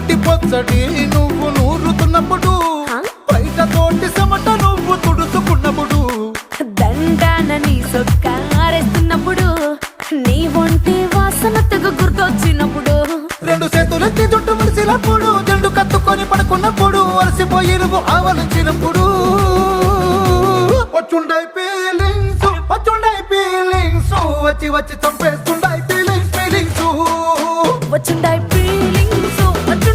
నోటి పొచ్చటి నువ్వు నూరుతున్నప్పుడు, బయట తోటి చెమట నువ్వు తుడుచుకున్నప్పుడు, దండాన నీ సొక్క ఆరేస్తున్నప్పుడు, నీ ఒంటి వాసన తెగ గుర్తొచ్చినప్పుడు, రెండు చేతులెత్తి జుట్టు ముడిసినప్పుడు, జండు కత్తుకొని పడుకున్నప్పుడు, అలసిపోయి నువ్వు ఆవలించినప్పుడు, వచ్చుండై ఫీలింగ్స్ వచ్చి వచ్చి చంపేస్తుండై